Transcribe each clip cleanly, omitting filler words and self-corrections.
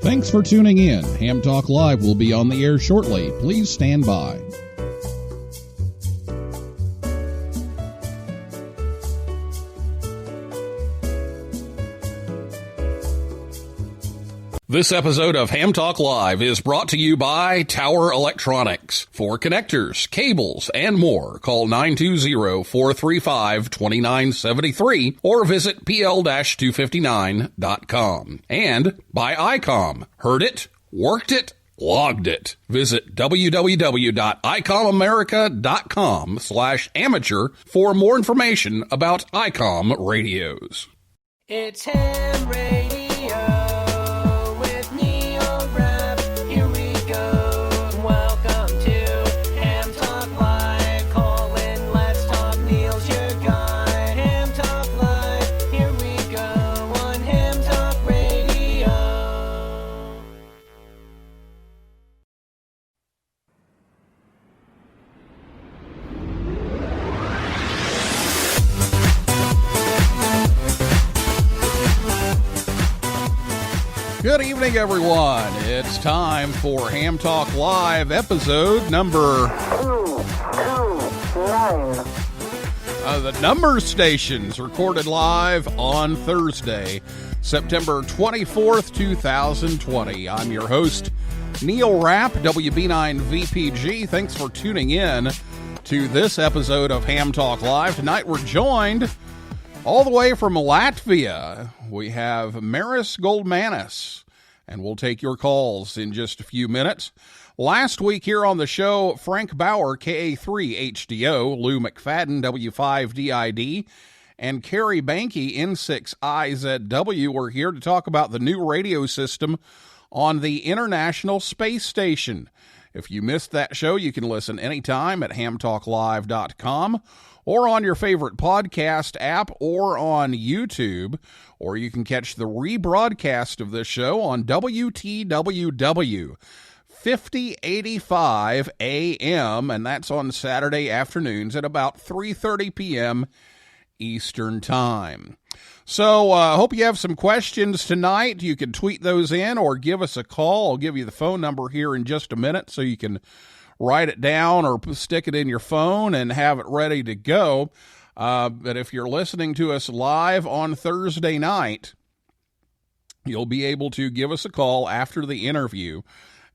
Thanks for tuning in. Ham Talk Live will be on the air shortly. Please stand by. This episode of Ham Talk Live is brought to you by Tower Electronics. For connectors, cables, and more, call 920-435-2973 or visit pl-259.com. And by ICOM. Heard it, worked it, logged it. Visit www.icomamerica.com/amateur for more information about ICOM radios. It's Ham Radio. Good evening, everyone. It's time for Ham Talk Live, episode number 229. The number stations recorded live on Thursday, September 24th, 2020. I'm your host, Neil Rapp, WB9VPG. Thanks for tuning in to this episode of Ham Talk Live. Tonight we're joined all the way from Latvia. We have Māris Goldmanis, and we'll take your calls in just a few minutes. Last week here on the show, Frank Bauer, KA3HDO, Lou McFadden, W5DID, and Carrie Banky, N6IZW, were here to talk about the new radio system on the International Space Station. If you missed that show, you can listen anytime at hamtalklive.com or on your favorite podcast app or on YouTube, or you can catch the rebroadcast of this show on WTWW 5085 AM, and that's on Saturday afternoons at about 3:30 p.m. Eastern Time. So I hope you have some questions tonight. You can tweet those in or give us a call. I'll give you the phone number here in just a minute so you can write it down or stick it in your phone and have it ready to go. But if you're listening to us live on Thursday night, you'll be able to give us a call after the interview.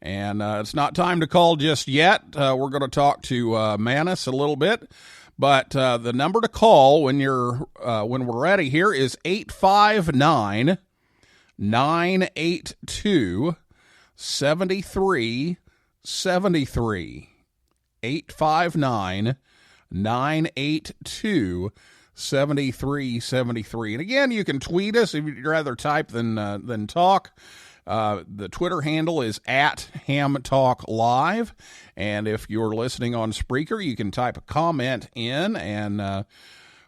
And it's not time to call just yet. We're going to talk to Māris a little bit. But the number to call when we're ready here is 859-982-7373. 859-982-7373. And again, you can tweet us if you'd rather type than talk. The Twitter handle is @HamTalkLive. And if you're listening on Spreaker, you can type a comment in, and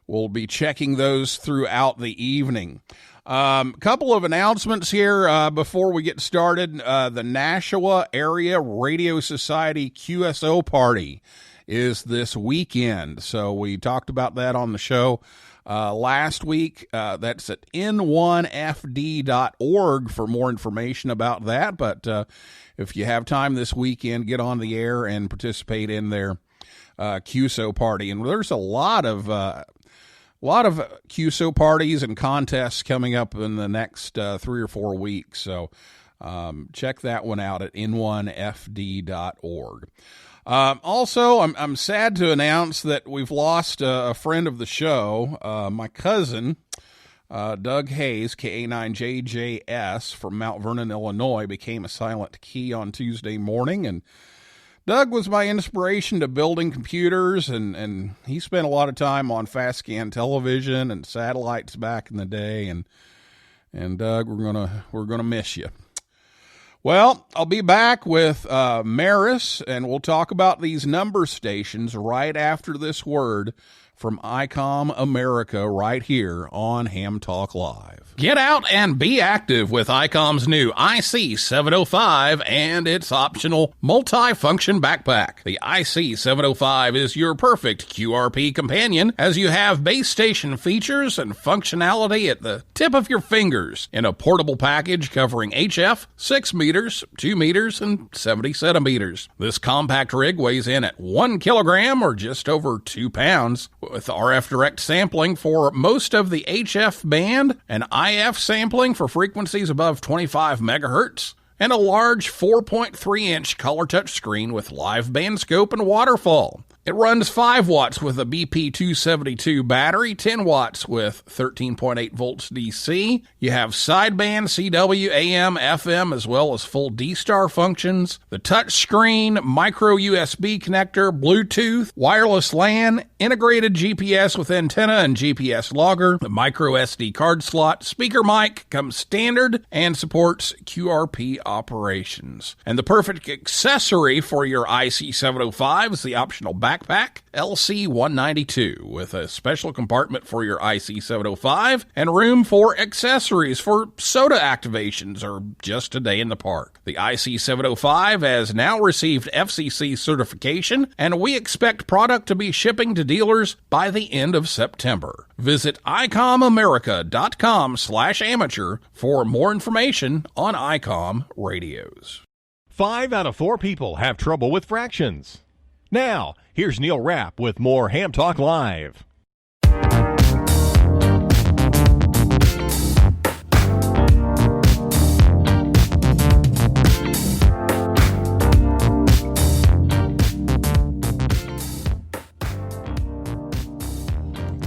we'll be checking those throughout the evening. Couple of announcements here before we get started. The Nashua Area Radio Society QSO Party is this weekend. So we talked about that on the show last week. That's at n1fd.org for more information about that. But if you have time this weekend, get on the air and participate in their QSO party. And there's a lot of QSO parties and contests coming up in the next 3 or 4 weeks. So check that one out at n1fd.org. Also, I'm sad to announce that we've lost a friend of the show. My cousin, Doug Hayes, KA9JJS from Mount Vernon, Illinois, became a silent key on Tuesday morning. And Doug was my inspiration to building computers, and he spent a lot of time on fast scan television and satellites back in the day. And Doug, we're gonna miss you. Well, I'll be back with Māris, and we'll talk about these number stations right after this word from ICOM America right here on Ham Talk Live. Get out and be active with ICOM's new IC705 and its optional multi-function backpack. The IC705 is your perfect QRP companion as you have base station features and functionality at the tip of your fingers in a portable package covering HF, 6 meters, 2 meters, and 70 centimeters. This compact rig weighs in at 1 kilogram or just over 2 pounds. With RF direct sampling for most of the HF band and IF sampling for frequencies above 25 megahertz, and a large 4.3-inch color touchscreen with live band scope and waterfall. It runs 5 watts with a BP272 battery, 10 watts with 13.8 volts DC. You have sideband, CW, AM, FM, as well as full D-Star functions. The touchscreen, micro USB connector, Bluetooth, wireless LAN, integrated GPS with antenna and GPS logger. The micro SD card slot, speaker mic comes standard and supports QRP operations. And the perfect accessory for your IC705 is the optional backpack LC192 with a special compartment for your IC705 and room for accessories for soda activations or just a day in the park. The IC705 has now received FCC certification, and we expect product to be shipping to dealers by the end of September. Visit ICOMAmerica.com/amateur for more information on ICOM radios. 5 out of 4 people have trouble with fractions. Now, here's Neil Rapp with more Ham Talk Live.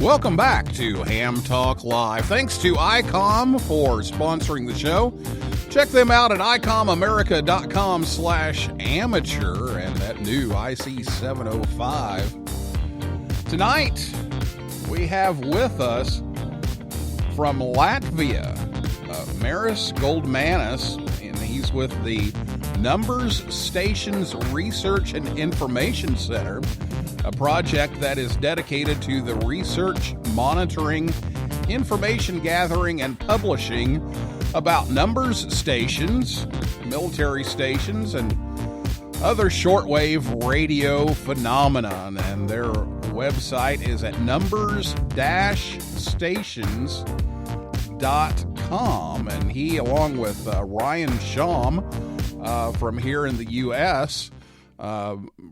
Welcome back to Ham Talk Live. Thanks to ICOM for sponsoring the show. Check them out at ICOMAmerica.com/amateur and that new IC705. Tonight, we have with us from Latvia, Māris Goldmanis, and he's with the Numbers Stations Research and Information Center, a project that is dedicated to the research, monitoring, information gathering, and publishing about numbers stations, military stations, and other shortwave radio phenomenon. And their website is at numbers-stations.com. And he, along with Ryan Sham from here in the U.S.,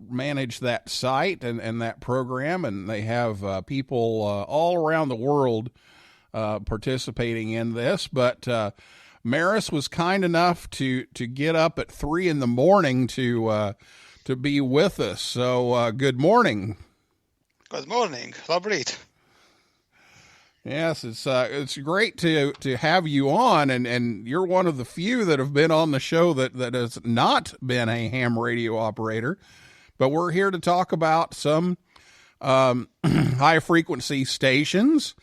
manage that site and that program, and they have people all around the world participating in this. But Māris was kind enough to get up at 3 a.m. to be with us. So good morning. Good morning, Labrit. Yes, it's great to have you on, and you're one of the few that have been on the show that has not been a ham radio operator. But we're here to talk about some high frequency stations,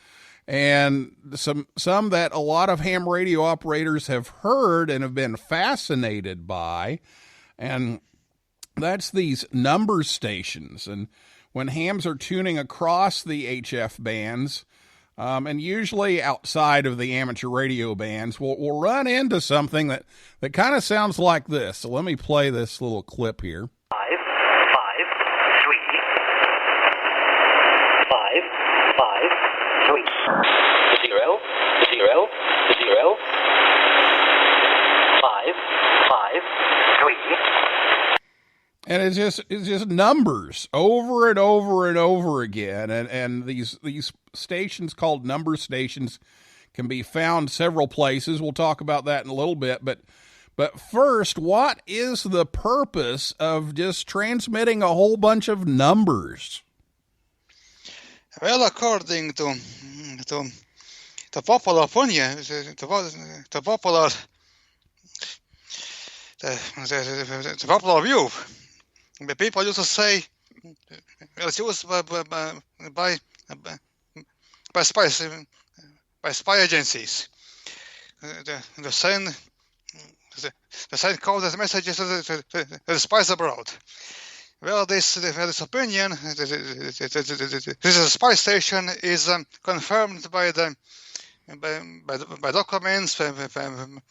and some that a lot of ham radio operators have heard and have been fascinated by, and that's these number stations. And when hams are tuning across the HF bands, and usually outside of the amateur radio bands, we'll run into something that kind of sounds like this. So let me play this little clip here. 5, 5, 3. 5, 5, 3. 0, 0, 0. 5, 5, 3. And it's just numbers over and over and over again. And these stations called number stations can be found several places. We'll talk about that in a little bit. But first, what is the purpose of just transmitting a whole bunch of numbers? Well, according to popular opinion, the popular view, the people used to say it's used by spy agencies. The send coded messages to the spies abroad. well, this opinion, this spy station, is confirmed by documents from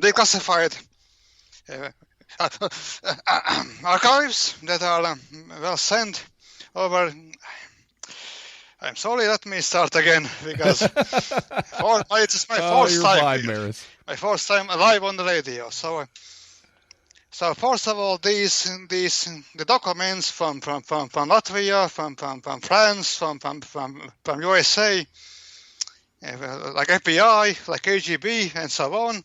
declassified archives that are well sent over. I'm sorry, let me start again, because it's my first time. Fine, Māris. My first time live on the radio. So first of all, the documents from Latvia, from France, from USA, like FBI, like KGB, and so on.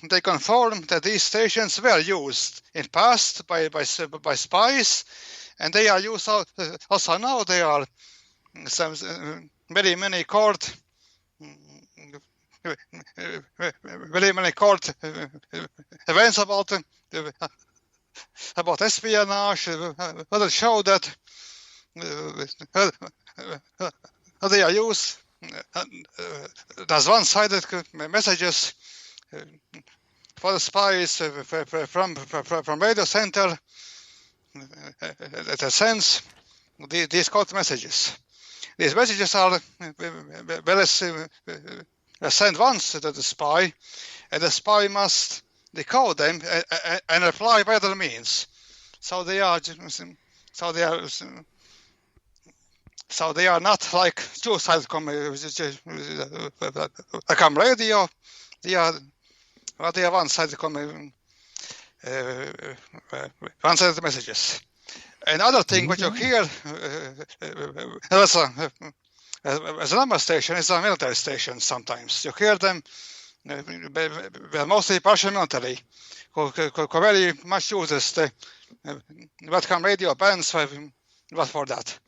They confirm that these stations were used in past by spies, and they are used also now. They are some very many court events about espionage that show that they are used as one-sided messages for the spies from radio center that sends these code messages. These messages are sent once to the spy, and the spy must decode them and reply by other means. So they are not like two-sided radio. They are one-sided one-sided messages. Another thing which you hear as a number station is a military station. Sometimes you hear them, mostly partial military, who very much uses the Vatican radio bands for that.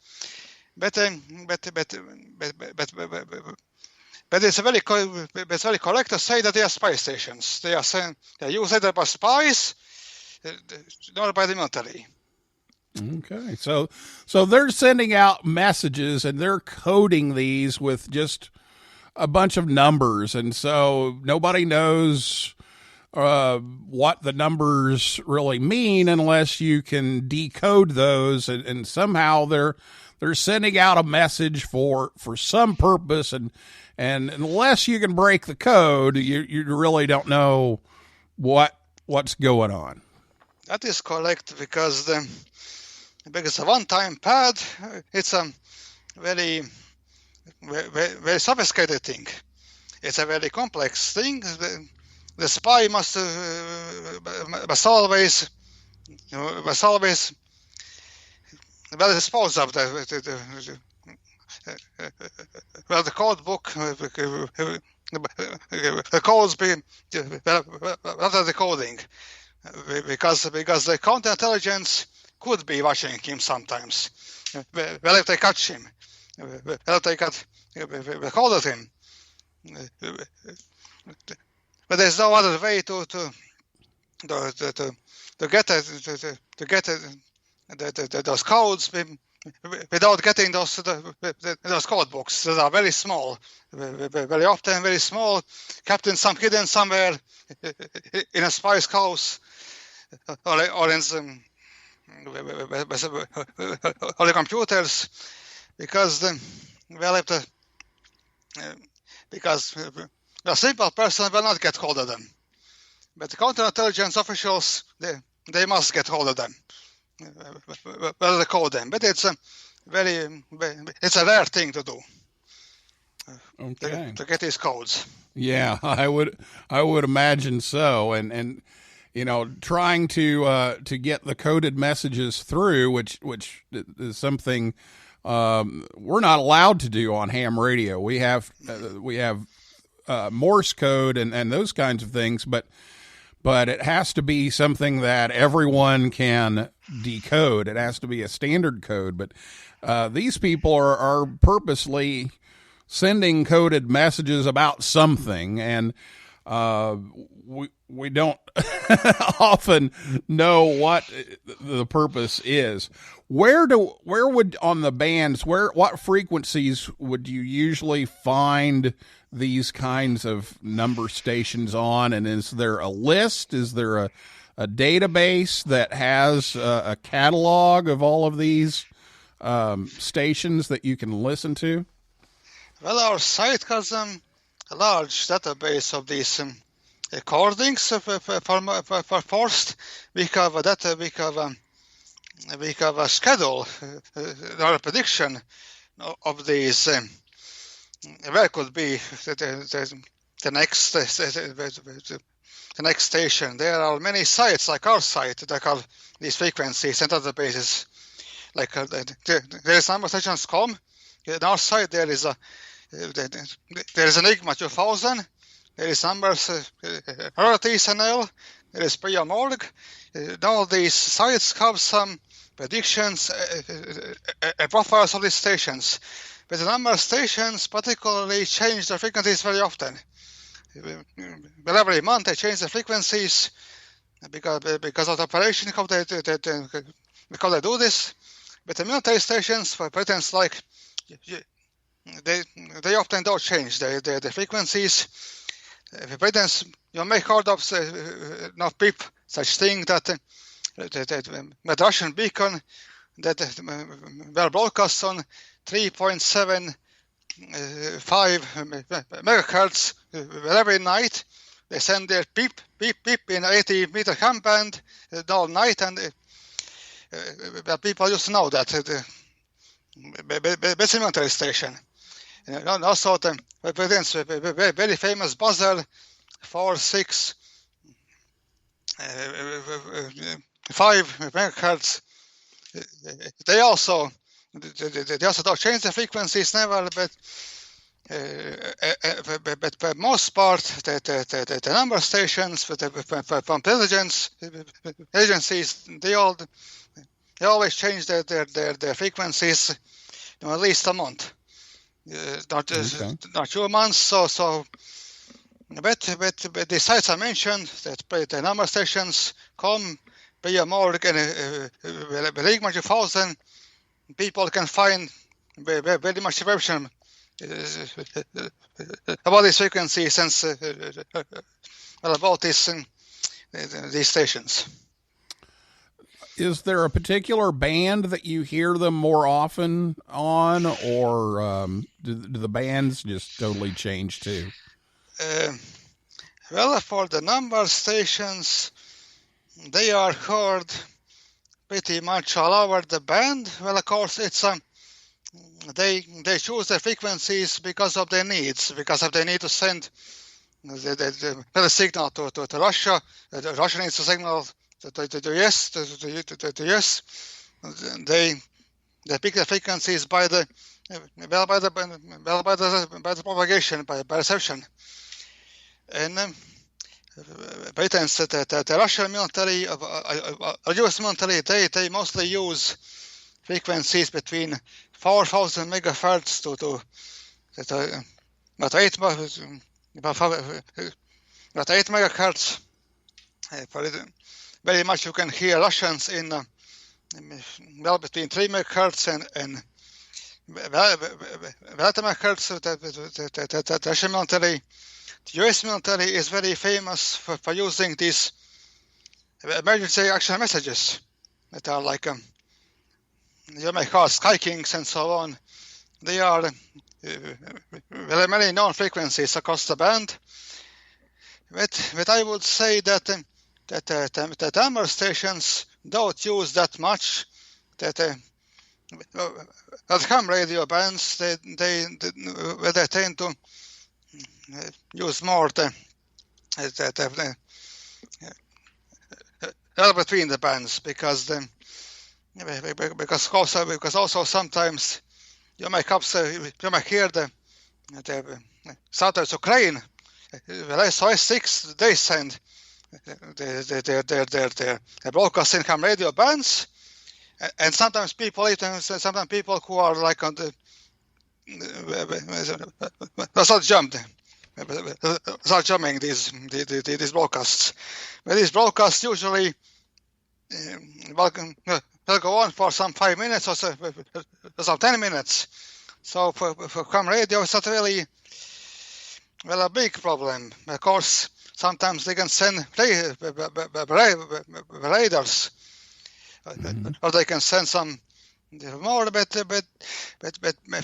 But it's very correct to say that they are spy stations. They are used either by spies nor by the military. Okay, so they're sending out messages and they're coding these with just a bunch of numbers, and so nobody knows what the numbers really mean unless you can decode those, and somehow they're sending out a message for some purpose, and unless you can break the code, you really don't know what's going on. That is correct, because a one-time pad, it's a very, very, very sophisticated thing. It's a very complex thing. The spy must always well dispose of the code book. The codes be after decoding, because the counterintelligence could be watching him sometimes. Well, if they catch him, well, if they got hold of him, but there's no other way to get those codes without getting those code books that are very small, very often very small, kept hidden somewhere in a spy's house, or in some or the computers, because a simple person will not get hold of them, but the counterintelligence officials they must get hold of them, well decode them. But it's a rare thing to do. Okay. To get these codes. Yeah, I would imagine so, and trying to get the coded messages through, which is something we're not allowed to do on ham radio. We have Morse code and those kinds of things, but it has to be something that everyone can decode. It has to be a standard code. But these people are purposely sending coded messages about something, and we don't often know what the purpose is. Where would on the bands, what frequencies would you usually find these kinds of number stations on? And is there a list? Is there a database that has a catalog of all of these stations that you can listen to? Well, our site has a large database of these recordings for first. We have a schedule or a prediction of these. Where could be the next station? There are many sites like our site that have these frequencies and databases. Like there is number stations.com. In our site there is Enigma 2000. There is numbers rarities NL. There is PRMorg. All these sites have some predictions and profiles of these stations. But the number of stations particularly change their frequencies very often. Well, every month they change the frequencies because of the operation, how they do this. But the military stations, for instance, like they often don't change the frequencies. For instance, you may heard of not PIP, such thing that the Russian beacon that were broadcast on 3.75 megahertz every night. They send their beep, beep, beep in 80-meter ham band all night, and people used to know that. It's a military station. And also, the very famous buzzer 465 megahertz. They also don't change the frequencies never, but for most part, the number stations from intelligence agencies, they always change their frequencies, at least a month, not 2 months. So, but the sites I mentioned, that the number stations come. PRMorg and Enigma 2000, people can find very much information about these frequencies and about these stations. Is there a particular band that you hear them more often on, or do the bands just totally change too? Well, for the number stations, they are heard pretty much all over the band. Well, of course, it's they choose the frequencies because of their needs, because of their need to send the signal to Russia. Russia needs to signal to the US. To US. They pick the frequencies by the propagation, by reception, and. For instance, the Russian military, US military, they mostly use frequencies between 4,000 megahertz to 8 megahertz. Very much you can hear Russians in between 3 megahertz and 8 megahertz. The Russian military. The US military is very famous for using these emergency action messages that are like, you may call Sky Kings and so on. They are very many known frequencies across the band. But I would say that the number stations don't use that much. That ham radio bands, they tend to use more the between the bands because also sometimes you might hear the Southern Ukraine. SOS-6 they send their broadcasting ham radio bands, and sometimes people who are like on the that's not jumped. start jamming these broadcasts. But these broadcasts usually will go on for some 5 minutes or some 10 minutes. So for ham radio, it's not really a big problem. Of course, sometimes they can send radars, or they can send some more. But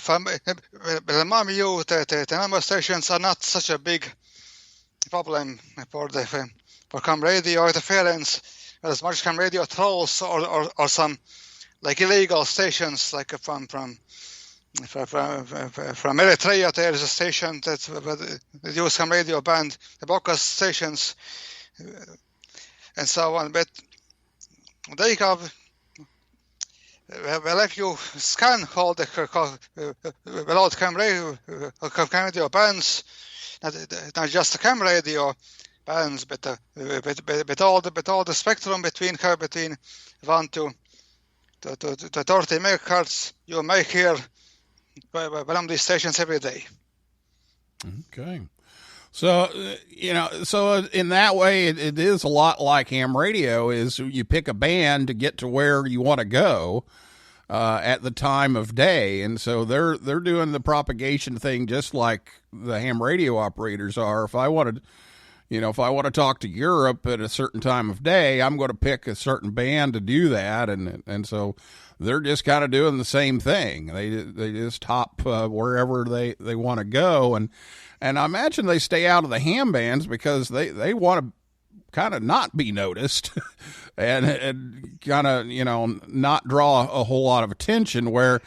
from my view, the number stations are not such a big problem for ham radio interference as much ham radio trolls or some like illegal stations, like from Eritrea. There is a station that use ham radio band, the broadcast stations, and so on. But they have, well, if you scan all the without ham radio bands, not just the ham radio bands, but all the spectrum between 1 to 30 megahertz, you may hear one of these stations every day. Okay. So, so in that way, it is a lot like ham radio. Is you pick a band to get to where you want to go at the time of day. And so they're doing the propagation thing just like the ham radio operators are. If I wanted, if I want to talk to Europe at a certain time of day, I'm going to pick a certain band to do that. And so they're just kind of doing the same thing. They just hop wherever they want to go. And I imagine they stay out of the ham bands because they want to kind of not be noticed and kind of, not draw a whole lot of attention, where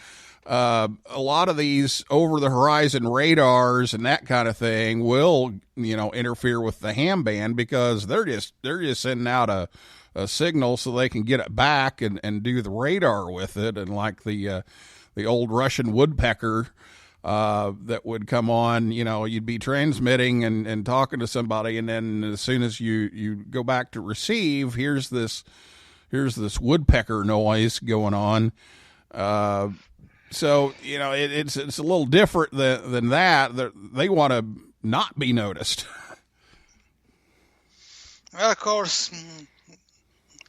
a lot of these over the horizon radars and that kind of thing will, interfere with the ham band because they're just sending out a signal so they can get it back and do the radar with it. And like the old Russian woodpecker that would come on, you'd be transmitting and talking to somebody, and then as soon as you go back to receive, here's this woodpecker noise going on. So it's a little different than that. They want to not be noticed. Well, of course,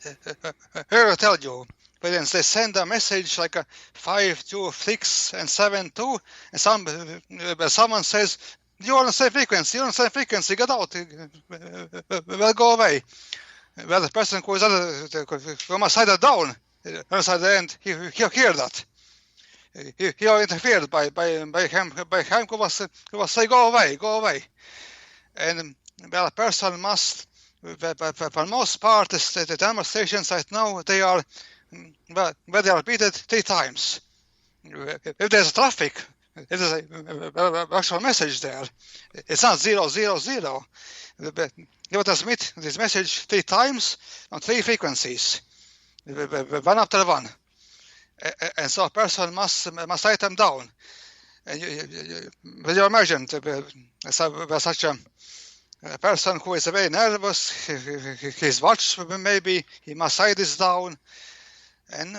here I tell you, but then they send a message like a 526 and 72, and someone says, "You're on the same frequency. Get out. Well, go away." Well, the person who is from a side down, on the end, he hear that. He interfered by him who was say, "Go away," and well, a person must. For most part, the number stations right now, they are repeated 3 times. If there's traffic, it is an actual message there. It's not 000. You transmit this message 3 times on 3 frequencies, one after one. And so a person must write them down. And you imagine such a person who is very nervous, his watch maybe, he must write this down, and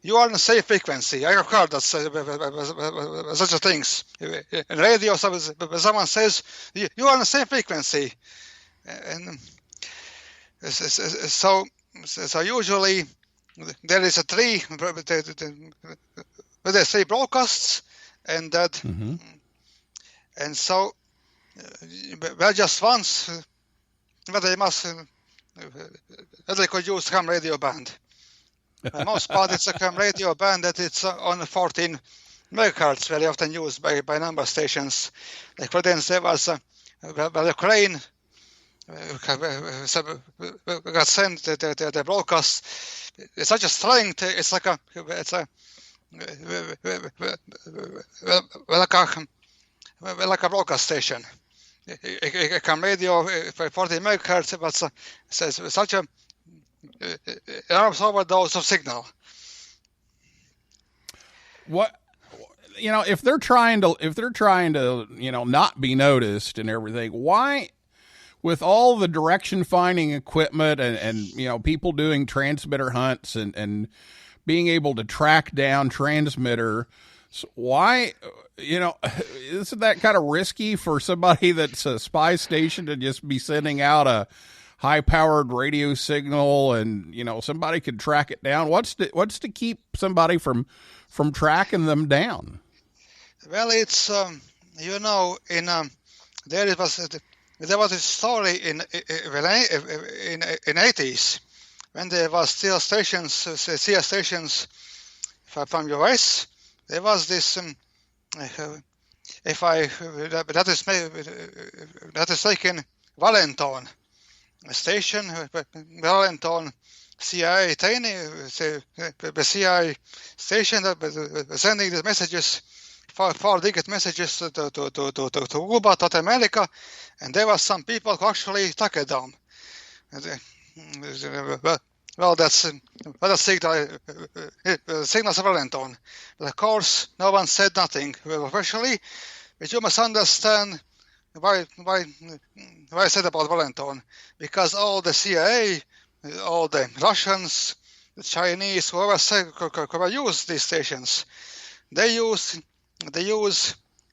you are on the same frequency. I have heard that such things in radio. Someone says you are on the same frequency, and so usually there is there's 3 broadcasts, and that, and so. Well, just once, but they could use ham radio band. For most part, it's a ham radio band that it's on 14 megahertz, very often used by number stations. Like for instance, there was Ukraine got sent the broadcast. It's such a strength. It's like a broadcast station. A ham radio for 40 megahertz, but such a enormous overdose of signal. What, if they're trying to, not be noticed and everything, why, with all the direction finding equipment and people doing transmitter hunts and being able to track down transmitter So why, isn't that kind of risky for somebody that's a spy station to just be sending out a high-powered radio signal, and somebody could track it down? What's to keep somebody from tracking them down? Well, it's there was a story in 80s when there was still stations, CIA stations from US. There was this that is taken Valenton station, Valenton CIA the CIA station that was sending the messages, far digit messages to Cuba, to America, and there were some people who actually took it down. Well, that's signals of Valenton. But of course, no one said nothing officially, but you must understand why I said about Valenton, because all the CIA, all the Russians, the Chinese, whoever use these stations, they use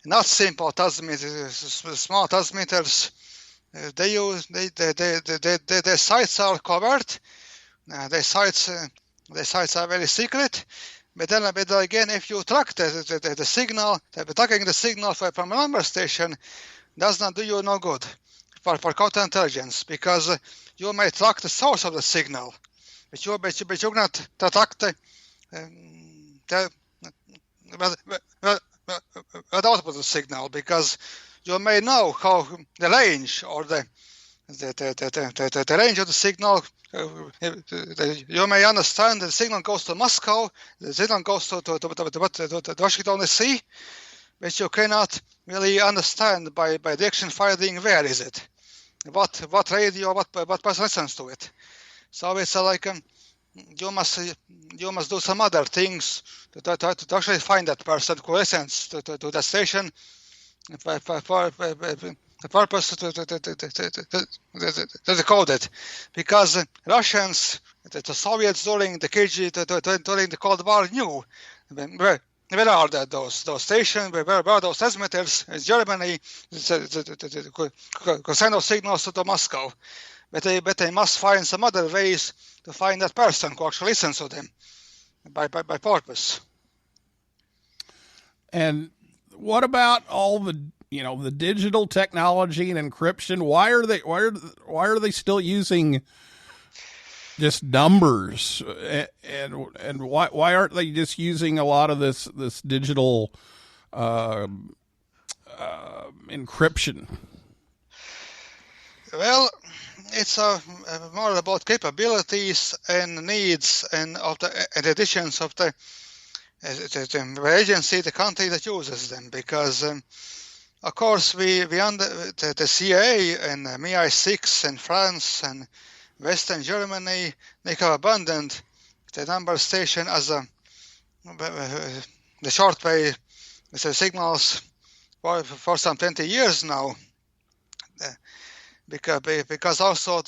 not simple transmitters, small transmitters. Their sites are covered. Their sites are very secret. But then again, if you track the signal, tracking the signal from a number station does not do you no good for counterintelligence, because you may track the source of the signal, but you cannot track the output of the signal, because you may know how the range or the range of the signal. You may understand the signal goes to Moscow, the signal goes to Washington DC, but you cannot really understand by direction finding where is it, what radio, what person listens to it. So it's like you must do some other things to actually find that person who listens to that station for the purpose to decode it, because Russians, the Soviets during the during the Cold War knew where are those stations, where are those transmitters in Germany, could send those signals to Moscow, but they must find some other ways to find that person who actually listens to them by purpose. And what about all the the digital technology and encryption? Why are they still using just numbers, and why aren't they just using a lot of this digital encryption? Well, it's more about capabilities and needs and additions of the agency, the country that uses them, because of course we under the CIA and MI6 and France and Western Germany, they have abandoned the number station as the shortwave signals for some 20 years now, because also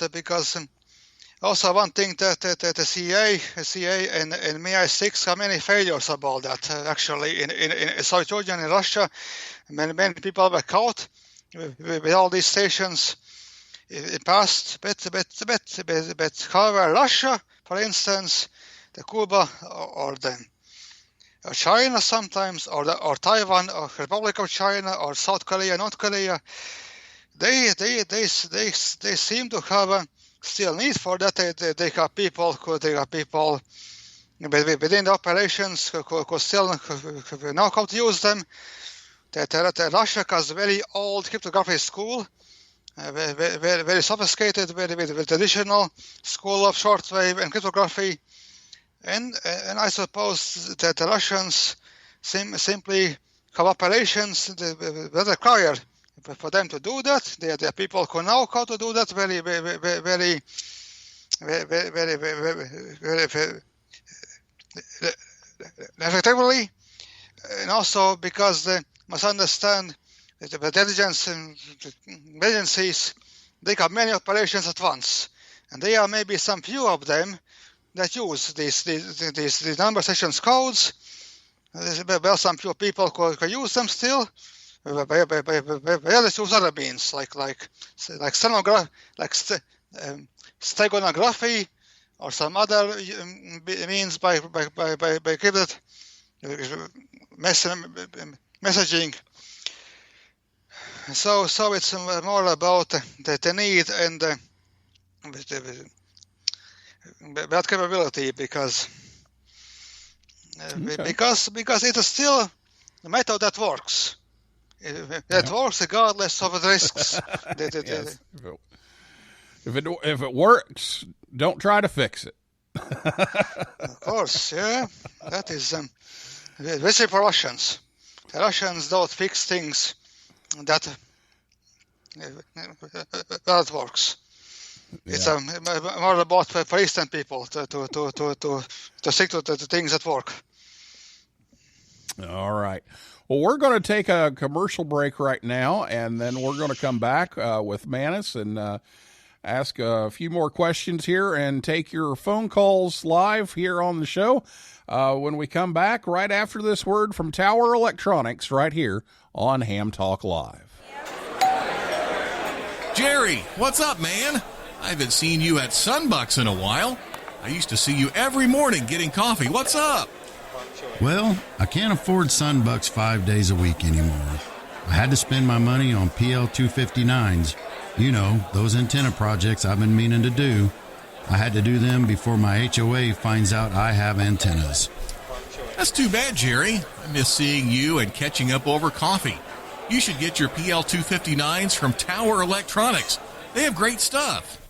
one thing that the CIA and MI6 have many failures about that. Actually, in Soviet Union and Russia, many people were caught with all these stations in past. But however, Russia, for instance, the Cuba or China sometimes, or Taiwan, or Republic of China, or South Korea, North Korea, they seem to have still need for that. They have people within the operations who still know how to use them. Russia has a very old cryptography school, very sophisticated, very traditional school of shortwave and cryptography, and I suppose that the Russians simply have operations that require for them to do that. There are people who know how to do that very effectively, and also because they must understand that the intelligence agencies, they have many operations at once, and there are maybe some few of them that use these number sections codes Well, some few people can use them still. But others use other means like steganography or some other means by encrypted messaging. So it's more about the need and that capability because it is still a method that works. It works regardless of the risks. Yes. If it works, don't try to fix it. Of course, yeah. That is especially for Russians. The Russians don't fix things that works. Yeah. It's more about for Eastern people to stick to the things that work. All right. Well, we're going to take a commercial break right now, and then we're going to come back with Māris and ask a few more questions here and take your phone calls live here on the show when we come back right after this word from Tower Electronics right here on Ham Talk Live. Jerry, what's up, man? I haven't seen you at Sunbucks in a while. I used to see you every morning getting coffee. What's up? Well, I can't afford Sunbucks 5 days a week anymore. I had to spend my money on PL259s. You know, those antenna projects I've been meaning to do. I had to do them before my HOA finds out I have antennas. That's too bad, Jerry. I miss seeing you and catching up over coffee. You should get your PL259s from Tower Electronics. They have great stuff.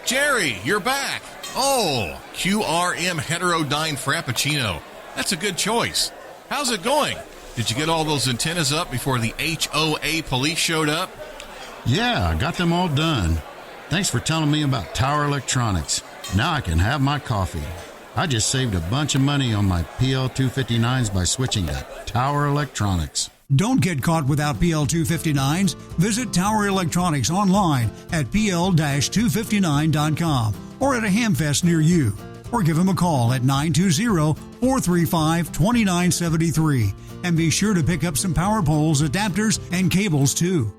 Jerry, you're back. Oh, QRM Heterodyne Frappuccino. That's a good choice. How's it going? Did you get all those antennas up before the HOA police showed up? Yeah, I got them all done. Thanks for telling me about Tower Electronics. Now I can have my coffee. I just saved a bunch of money on my PL259s by switching to Tower Electronics. Don't get caught without PL259s. Visit Tower Electronics online at pl-259.com or at a Hamfest near you. Or give them a call at 920-435-2973. And be sure to pick up some power poles, adapters, and cables too.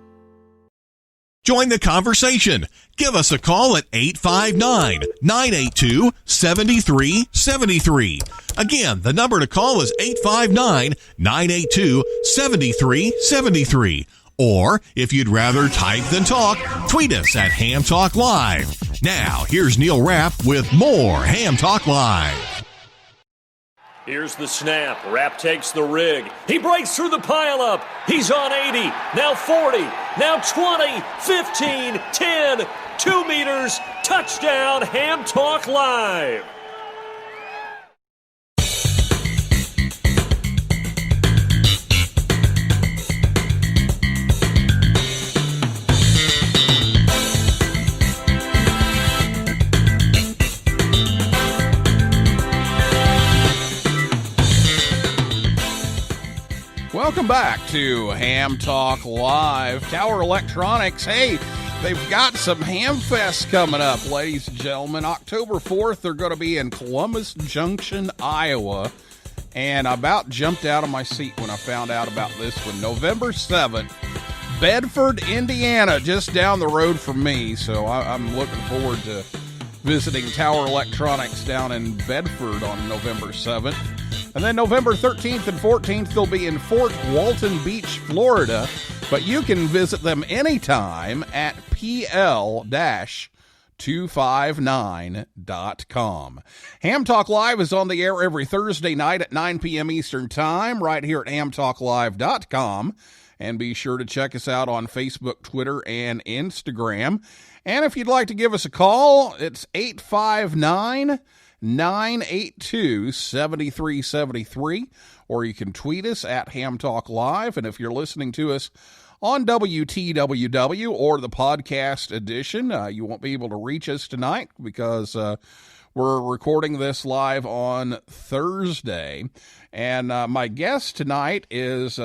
Join the conversation. Give us a call at 859-982-7373. Again, the number to call is 859-982-7373. Or, if you'd rather type than talk, tweet us at Ham Talk Live. Now, here's Neil Rapp with more Ham Talk Live. Here's the snap. Rapp takes the rig. He breaks through the pileup. He's on 80. Now 40. Now 20. 15. 10. 2 meters. Touchdown. Ham Talk Live. Welcome back to Ham Talk Live. Tower Electronics, hey, they've got some Hamfest coming up, ladies and gentlemen. October 4th, they're going to be in Columbus Junction, Iowa. And I about jumped out of my seat when I found out about this one. November 7th, Bedford, Indiana, just down the road from me. So I'm looking forward to visiting Tower Electronics down in Bedford on November 7th. And then November 13th and 14th, they'll be in Fort Walton Beach, Florida. But you can visit them anytime at pl-259.com. Ham Talk Live is on the air every Thursday night at 9 p.m. Eastern Time, right here at hamtalklive.com. And be sure to check us out on Facebook, Twitter, and Instagram. And if you'd like to give us a call, it's 859-982-7373, or you can tweet us at Ham Talk Live. And if you're listening to us on WTWW or the podcast edition, you won't be able to reach us tonight because we're recording this live on Thursday. And my guest tonight is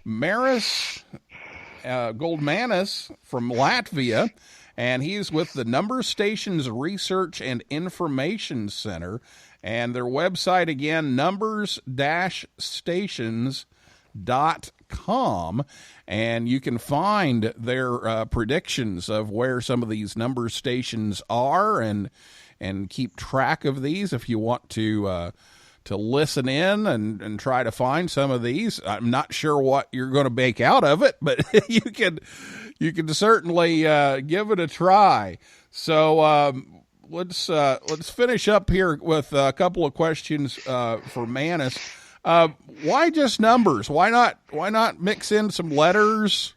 Māris Goldmanis from Latvia. and he's with the Number Stations Research and Information Center, and their website again, numbers-stations.com, and you can find their predictions of where some of these number stations are, and keep track of these if you want to listen in and try to find some of these. I'm not sure what you're going to bake out of it, but you can certainly give it a try. So let's finish up here with a couple of questions for Māris. Why just numbers? Why not mix in some letters?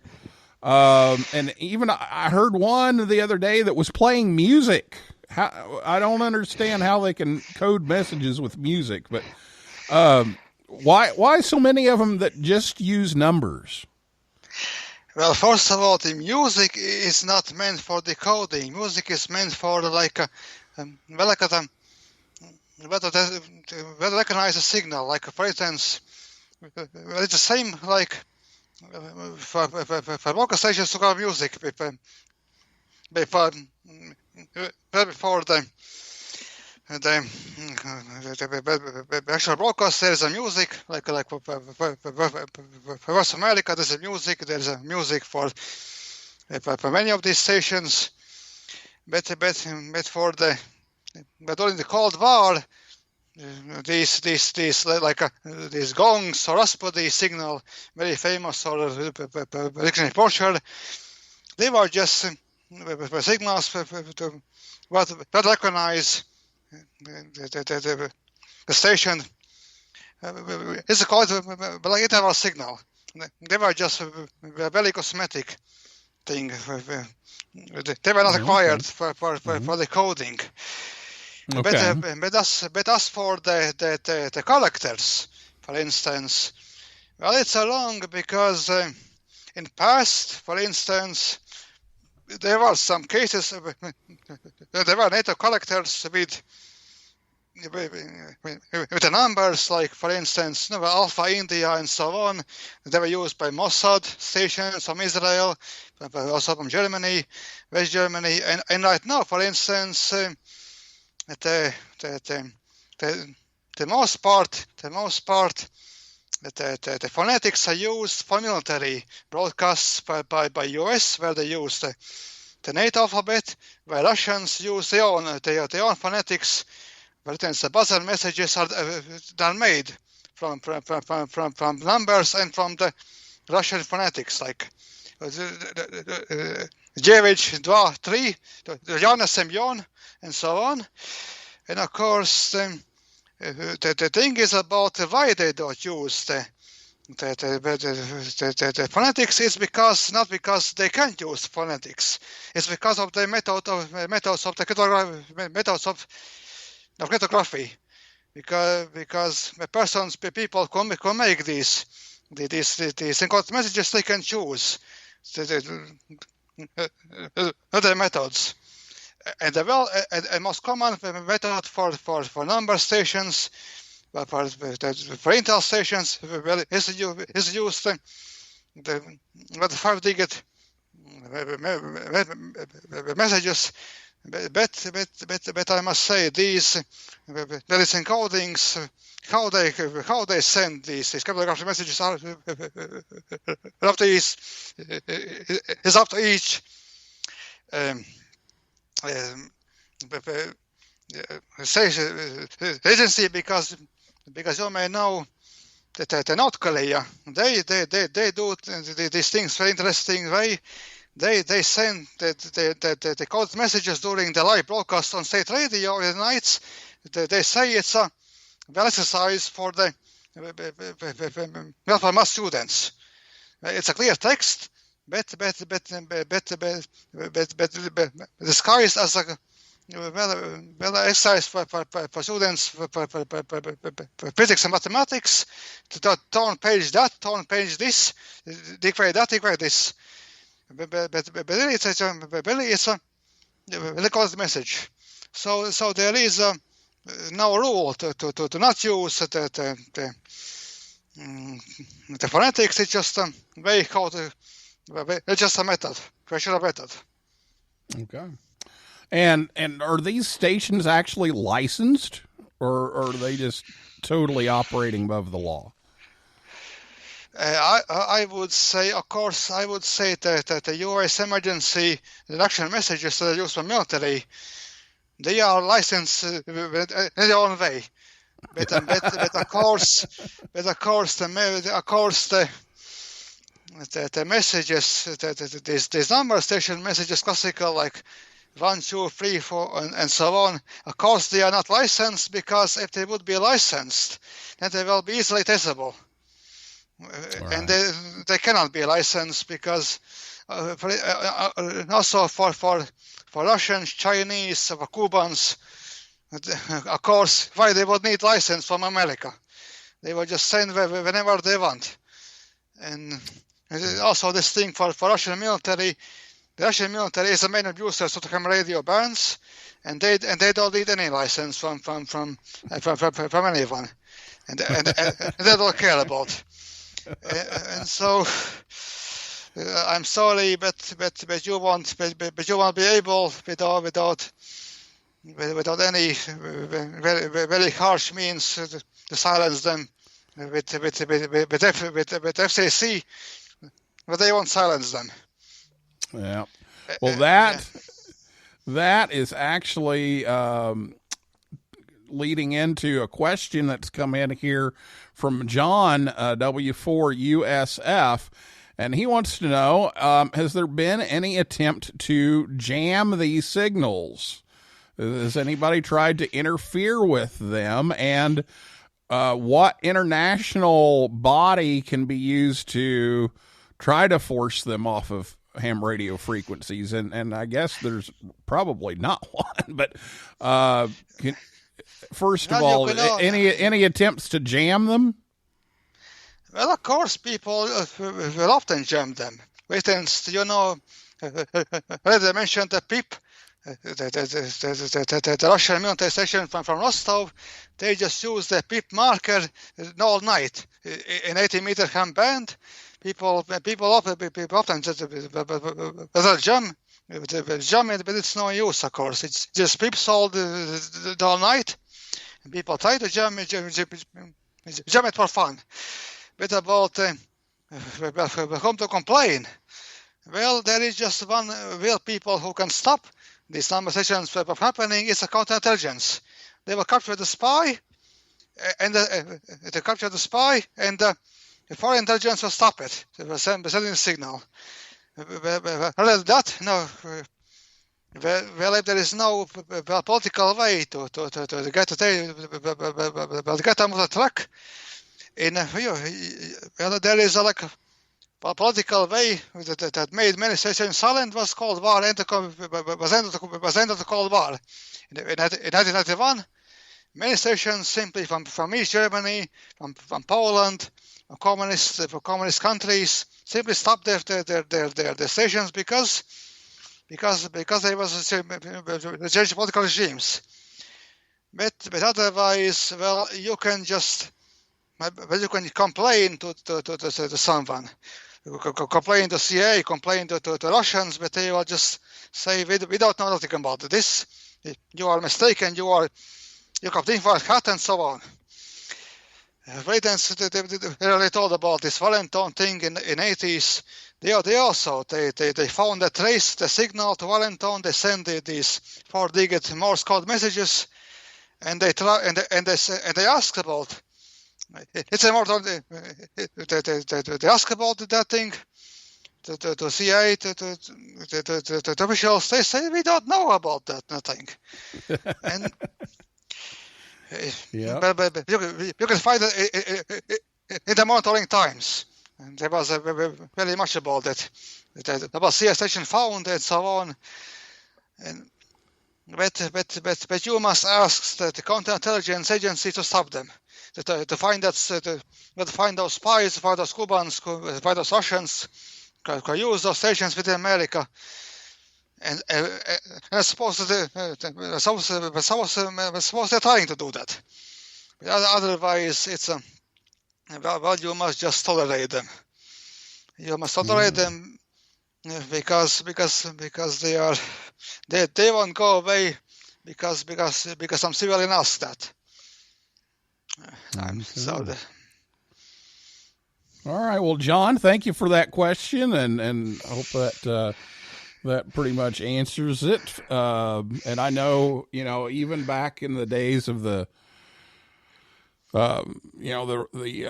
And even I heard one the other day that was playing music. I don't understand how they can code messages with music, but why so many of them that just use numbers? Well, first of all, the music is not meant for decoding. Music is meant for to recognize a signal. Like, for instance, it's the same like for local stations to have music before the actual broadcast. There is a music like for West America. There's a music. There's a music for many of these stations. But during the Cold War, these gongs or Raspberry signal, very famous, or Rickson Porsche, they were just signals to recognize the station. It's called like interval signal. They were just a very cosmetic thing. They were not required for the coding. Okay. But as for the characters, for instance, well, it's wrong because in past, for instance, there were some cases there were NATO characters with the numbers, like, for instance, Alpha India and so on. They were used by Mossad stations from Israel, but also from Germany, West Germany, and right now, for instance, the most part, the phonetics are used for military broadcasts by US, where they use the NATO alphabet, where Russians use their own phonetics. For instance, the buzzer messages are made from numbers and from the Russian phonetics, like Jevich 2, 3, Jana Semyon, and so on. And of course, the thing is about why they don't use the phonetics is not because they can't use phonetics. It's because of the methods of cryptography. Because people can make these encoded messages. They can choose other methods. And the most common method for number stations, for Intel stations, is used the 5-digit messages. But I must say, these encodings, how they send these cryptographic messages are up to each agency, because you may know that North Korea, they do these things very interesting way. They send the code messages during the live broadcast on state radio at nights. They say it's a well exercise for the math students. It's a clear text, but disguised as a well exercise for students for physics and mathematics. To turn page that, turn page this, equate that, equate this. But really it's a recorded message. So there is no rule to not use the phonetics. It's just a way it's just a method, question of method. Okay. And are these stations actually licensed, or are they just totally operating above the law? I would say, of course, that the U.S. emergency reduction messages that are used for military, they are licensed in their own way. But of course, the messages, these number station messages, classical like 1, 2, 3, 4, and so on. Of course, they are not licensed, because if they would be licensed, then they will be easily testable. And they cannot be licensed, because also for Russians, Chinese, for Cubans, of course, why they would need license from America? They would just send whenever they want. And also this thing for Russian military, the Russian military is the main abuser of ham radio bands, and they don't need any license from anyone, and they don't care about. And so I'm sorry, but you won't be able without any very harsh means to silence them with FCC, but they won't silence them. Yeah. Well, that is actually leading into a question that's come in here from John W4USF, and he wants to know, has there been any attempt to jam these signals? Has anybody tried to interfere with them? And what international body can be used to try to force them off of ham radio frequencies? And I guess there's probably not one, but first of all, any attempts to jam them? Well, of course, people will often jam them. For instance, already mentioned the PIP, the Russian military station from Rostov. They just use the PIP marker all night in 80-meter ham band. People often jam it, but it's no use, of course. It's just pips all night, and people try to jam it for fun. But about whom to complain? Well, there is just one real people who can stop these number sessions from happening. It's a counterintelligence. They will capture the spy, and the foreign intelligence will stop it. They will send a signal. Well, that no. Well, if there is no political way to get them on the track, there is a political way that made many stations silent, was called war. Was end of the Cold War. In 1991, many stations simply from East Germany, from Poland, from communist countries, simply stopped their stations because they was changed political regimes. But otherwise, well, you can complain to someone, complain to CIA, complain to Russians, but they will just say we don't know nothing about this. You are mistaken. You got things for a hat and so on. They really told about this Valentine thing in 80s. They found the trace, the signal to Valentine. They send these 4-digit Morse code messages, and they ask about. It's immortal. They ask about that thing to CIA, to officials. They say we don't know about that nothing. And yeah, but you can find it in the monitoring times. And there was very much about it. About CIA station found and so on. And but you must ask the counterintelligence agency to stop them. To find those spies, to find those Cubans, to find those Russians, who use those stations within America, and I suppose they're trying to do that. But otherwise, it's well, you must just tolerate them. You must tolerate them because they are they won't go away because I'm civilian asked that. All right. Well, John, thank you for that question, and I hope that that pretty much answers it. And I know, even back in the days of the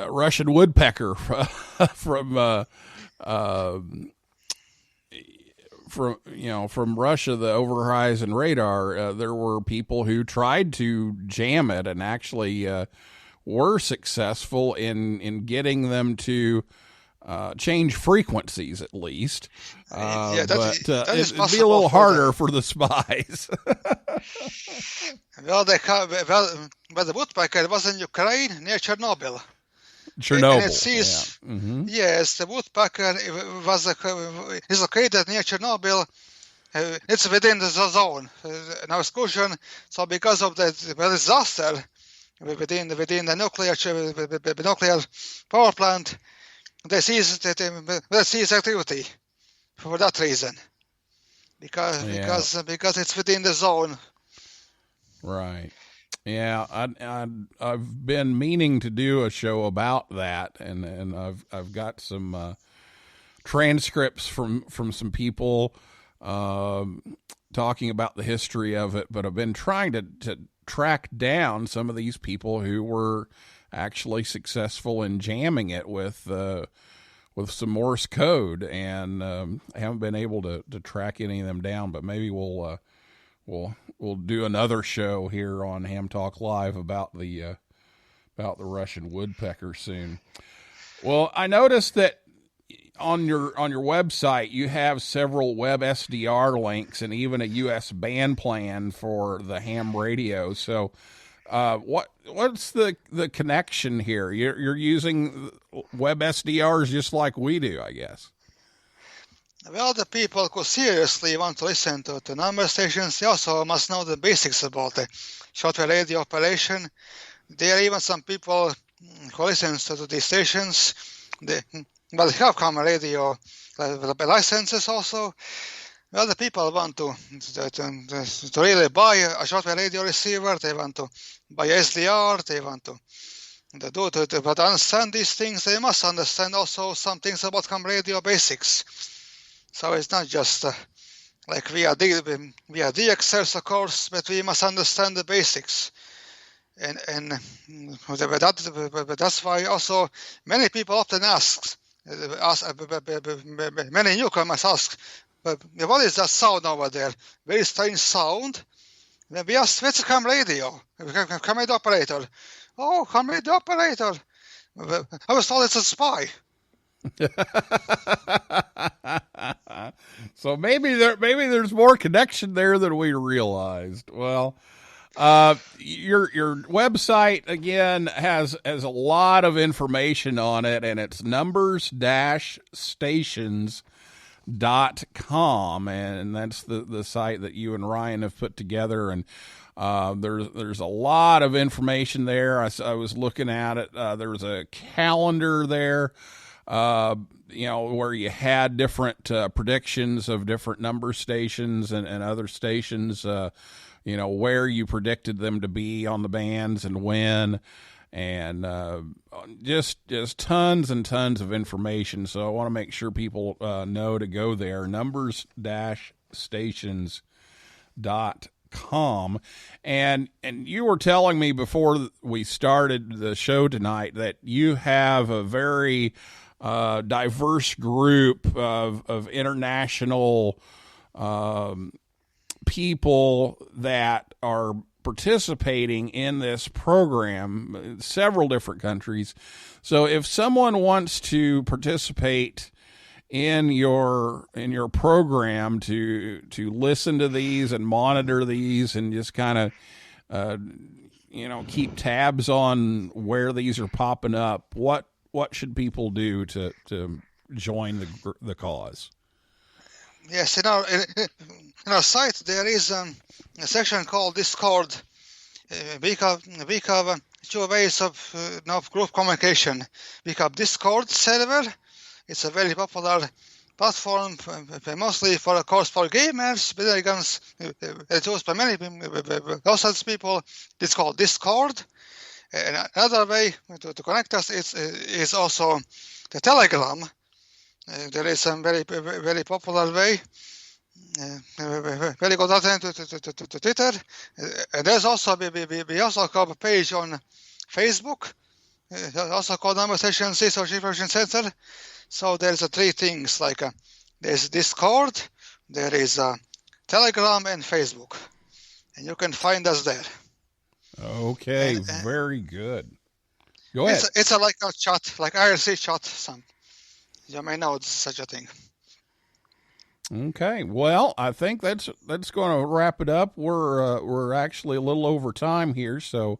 Russian woodpecker from Russia, the over horizon radar, there were people who tried to jam it and actually were successful in getting them to change frequencies at least. It'd be a little harder for the spies. Well, the woodpecker was in Ukraine near Chernobyl. Chernobyl. And it sees, yes, the woodpecker is located near Chernobyl. It's within the zone. Now excursion. So because of the disaster within the nuclear power plant, they cease activity for that reason. Because it's within the zone. Right. Yeah, I've been meaning to do a show about that, and I've got some transcripts from some people talking about the history of it, but I've been trying to track down some of these people who were actually successful in jamming it with some Morse code, and I haven't been able to track any of them down. But maybe we'll do another show here on Ham Talk Live about the Russian woodpecker soon. Well, I noticed that on your website you have several web SDR links and even a US band plan for the ham radio. So what's the connection here? You're using web SDRs just like we do, I guess. Well, the people who seriously want to listen to number stations, they also must know the basics about the shortwave radio operation. There are even some people who listen to these stations, but they have common radio licenses also. Well, the people want to really buy a shortwave radio receiver. They want to buy SDR. They want to but to understand these things, they must understand also some things about ham radio basics. So it's not just like we are DXers, of course, but we must understand the basics. And that's why also many people often ask many newcomers ask, what is that sound over there? Very strange sound. Then we ask, what's a ham radio? Ham radio operator. Oh, ham radio operator. I was told it's a spy. So maybe there's more connection there than we realized. Well, your website again has a lot of information on it, and it's numbers-stations.com, and that's the site that you and Ryan have put together. And there's a lot of information there. I was looking at it. There was a calendar there, where you had different predictions of different number stations and other stations, where you predicted them to be on the bands and when, and just tons and tons of information. So I want to make sure people know to go there, numbers-stations.com. And you were telling me before we started the show tonight that you have a very diverse group of international people that are participating in this program, several different countries. So if someone wants to participate in your program to listen to these and monitor these and just kind of keep tabs on where these are popping up, what should people do to join the cause? Yes, in our site there is a section called Discord. We have two ways of group communication. We have Discord server. It's a very popular platform, mostly for, of course, for gamers. Video games, it's used by many those people. It's called Discord. And another way to connect us is also the Telegram. There is a very popular way. Very good alternative to Twitter. And there's also we also have a page on Facebook, also called Number Station Research Information Center. So there's three things, like there's Discord, there is Telegram, and Facebook, and you can find us there. Okay, very good. Go ahead. It's like a chat, like IRC chat. Some you may know such a thing. Okay, well, I think that's going to wrap it up. We're actually a little over time here, so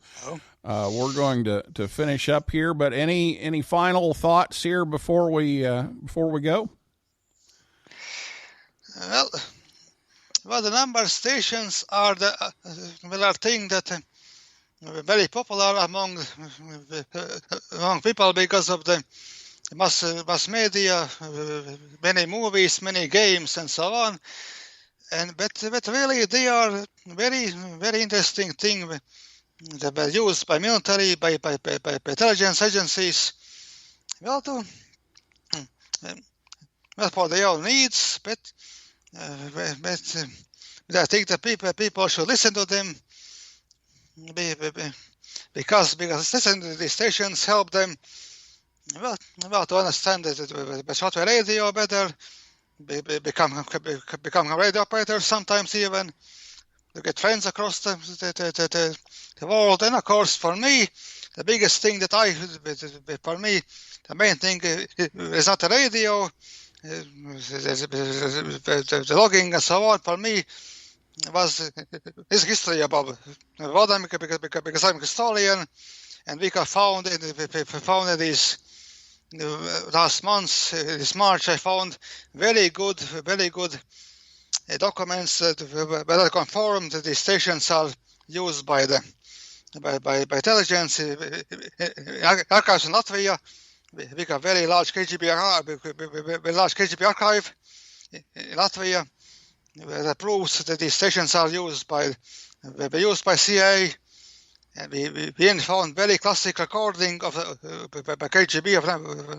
we're going to finish up here. But any final thoughts here before we go? Well, the number stations are the thing that very popular among people because of the mass media, many movies, many games, and so on. But really, they are very interesting thing that are used by military, by intelligence agencies, well, for their own needs. But I think that people should listen to them because listening to these stations help them. Well, to understand the shortwave radio better, become a radio operator sometimes even, to get friends across the world. And of course, for me, the biggest thing the main thing is not the radio, the logging and so on. For me, is history about them because I'm a historian, and we found these. Last month, this March, I found very good documents that confirm that these stations are used by intelligence. Archives in Latvia, we have very large KGB archive in Latvia that proves that these stations are used by CIA. And we even found very classic recording of by KGB of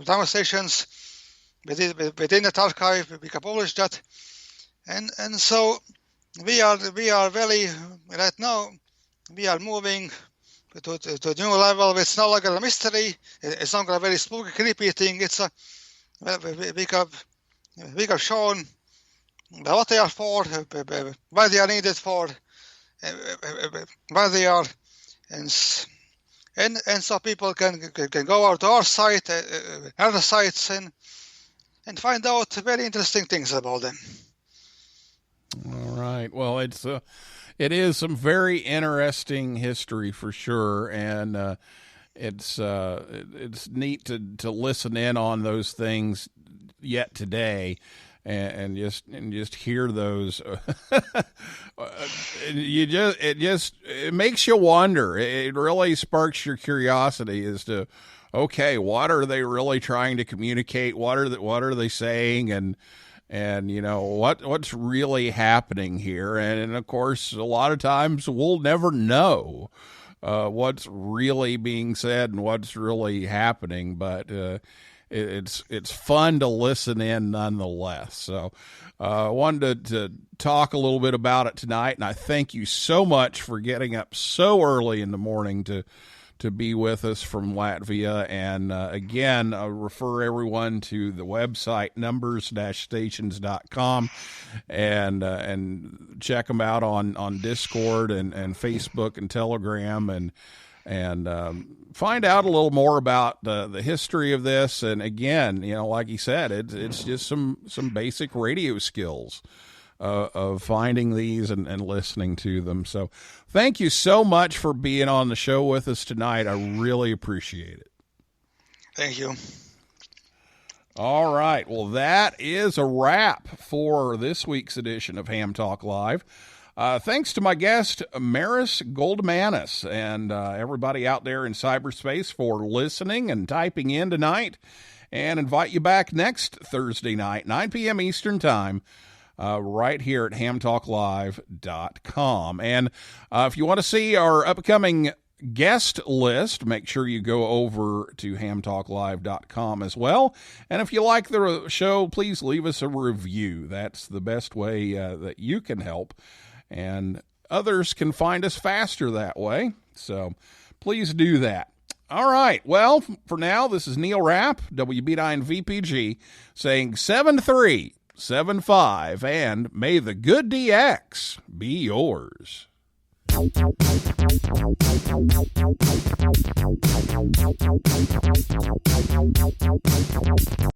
time stations within that archive. We can publish that, and so we are very right now. We are moving to a new level. It's no longer a mystery. It's not a very spooky, creepy thing. It's we have shown what they are for, why they are needed for, why they are. And so people can go out to our site, other sites, and find out very interesting things about them. All right. Well, it is some very interesting history for sure, and it's neat to listen in on those things yet today. And just hear those, it makes you wonder. It really sparks your curiosity as to, okay, what are they really trying to communicate? What are they saying? And what's really happening here? And of course, a lot of times we'll never know what's really being said and what's really happening, but it's fun to listen in nonetheless. So I wanted to talk a little bit about it tonight, and I thank you so much for getting up so early in the morning to be with us from Latvia. And again, I refer everyone to the website numbers-stations.com and check them out on Discord and Facebook and Telegram, and find out a little more about the history of this. And again, like he said, it's just some basic radio skills of finding these and listening to them. So thank you so much for being on the show with us tonight. I really appreciate it. Thank you. All right. Well, that is a wrap for this week's edition of Ham Talk Live. Thanks to my guest, Māris Goldmanis, and everybody out there in cyberspace for listening and typing in tonight, and invite you back next Thursday night, 9 p.m. Eastern Time, right here at hamtalklive.com. And if you want to see our upcoming guest list, make sure you go over to hamtalklive.com as well. And if you like the show, please leave us a review. That's the best way that you can help, and others can find us faster that way. So please do that. All right. Well, for now, this is Neil Rapp, WB9 VPG, saying 7375, and may the good DX be yours.